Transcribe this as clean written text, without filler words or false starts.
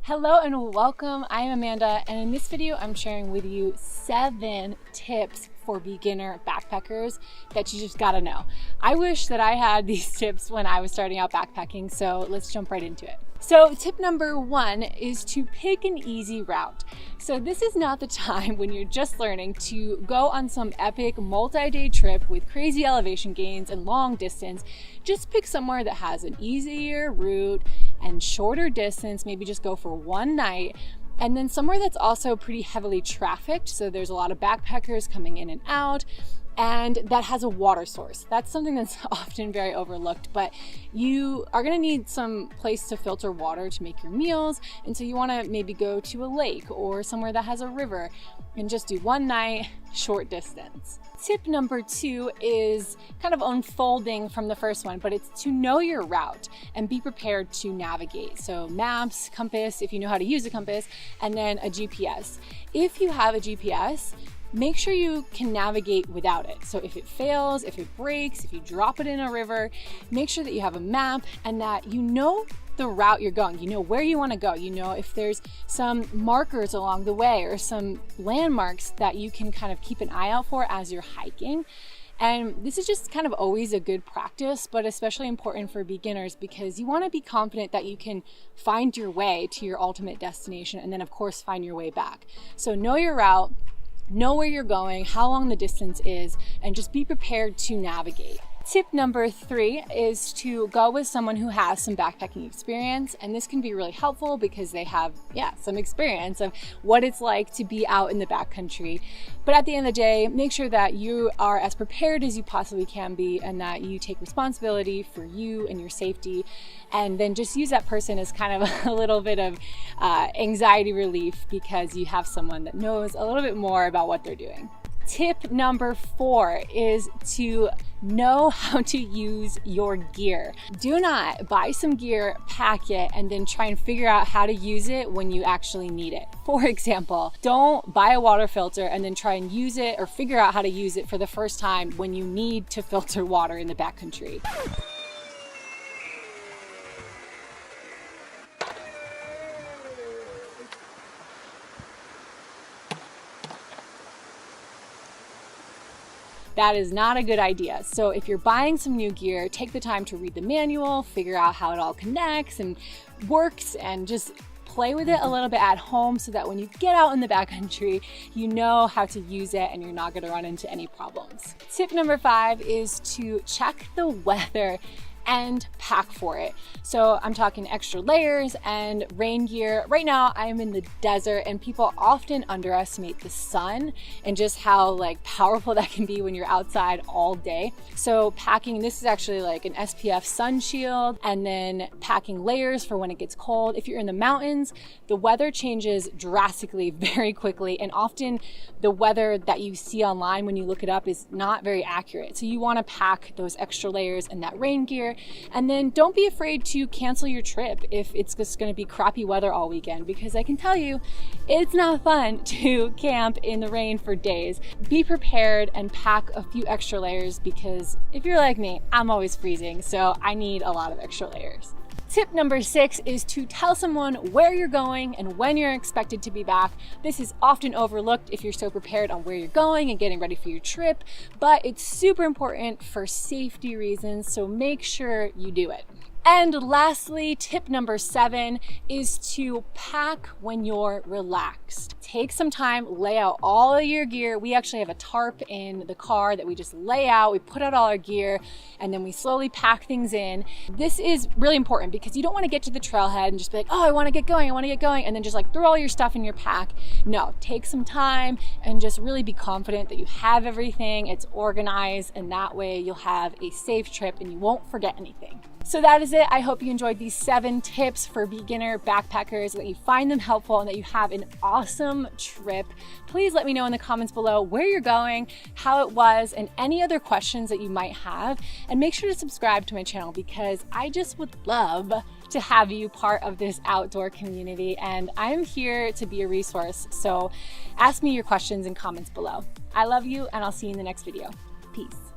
Hello and welcome. I am Amanda, and in this video I'm sharing with you 7 tips for beginner backpackers that you just gotta know. I wish that I had these tips when I was starting out backpacking, so let's jump right into it. So tip number 1 is to pick an easy route. So this is not the time when you're just learning to go on some epic multi-day trip with crazy elevation gains and long distance. Just pick somewhere that has an easier route and shorter distance, maybe just go for one night. And then somewhere that's also pretty heavily trafficked, so there's a lot of backpackers coming in and out, and that has a water source. That's something that's often very overlooked, but you are gonna need some place to filter water to make your meals, and so you wanna maybe go to a lake or somewhere that has a river and just do one night, short distance. Tip number 2 is kind of unfolding from the first one, but it's to know your route and be prepared to navigate. So maps, compass, if you know how to use a compass, and then a GPS. If you have a GPS, make sure you can navigate without it. So if it fails, if it breaks, if you drop it in a river, make sure that you have a map and that you know the route you're going. You know where you want to go. You know if there's some markers along the way or some landmarks that you can kind of keep an eye out for as you're hiking. And this is just kind of always a good practice, but especially important for beginners because you want to be confident that you can find your way to your ultimate destination and then of course find your way back. So know your route, know where you're going, how long the distance is, and just be prepared to navigate. Tip number 3 is to go with someone who has some backpacking experience, and this can be really helpful because they have, some experience of what it's like to be out in the backcountry. But at the end of the day, make sure that you are as prepared as you possibly can be and that you take responsibility for you and your safety, and then just use that person as kind of a little bit of anxiety relief because you have someone that knows a little bit more about what they're doing. Tip number 4 is to know how to use your gear. Do not buy some gear, pack it, and then try and figure out how to use it when you actually need it. For example, don't buy a water filter and then try and use it or figure out how to use it for the first time when you need to filter water in the backcountry. That is not a good idea. So if you're buying some new gear, take the time to read the manual, figure out how it all connects and works, and just play with it a little bit at home so that when you get out in the backcountry, you know how to use it and you're not going to run into any problems. Tip number 5 is to check the weather and pack for it. So I'm talking extra layers and rain gear. Right now I am in the desert and people often underestimate the sun and just how powerful that can be when you're outside all day. So packing, this is actually like an SPF sun shield, and then packing layers for when it gets cold. If you're in the mountains, the weather changes drastically very quickly, and often the weather that you see online when you look it up is not very accurate. So you want to pack those extra layers and that rain gear. And then don't be afraid to cancel your trip if it's just going to be crappy weather all weekend, because I can tell you it's not fun to camp in the rain for days. Be prepared and pack a few extra layers because if you're like me, I'm always freezing, so I need a lot of extra layers. Tip number 6 is to tell someone where you're going and when you're expected to be back. This is often overlooked if you're so prepared on where you're going and getting ready for your trip, but it's super important for safety reasons, so make sure you do it. And lastly, tip number 7 is to pack when you're relaxed. Take some time, lay out all of your gear. We actually have a tarp in the car that we just lay out. We put out all our gear and then we slowly pack things in. This is really important because you don't want to get to the trailhead and just be like, oh, I want to get going, and then just throw all your stuff in your pack. No, take some time and just really be confident that you have everything, it's organized, and that way you'll have a safe trip and you won't forget anything. So that is it. I hope you enjoyed these 7 tips for beginner backpackers, that you find them helpful and that you have an awesome trip. Please let me know in the comments below where you're going, how it was, and any other questions that you might have. And make sure to subscribe to my channel because I just would love to have you part of this outdoor community, and I'm here to be a resource. So ask me your questions in comments below. I love you, and I'll see you in the next video. Peace.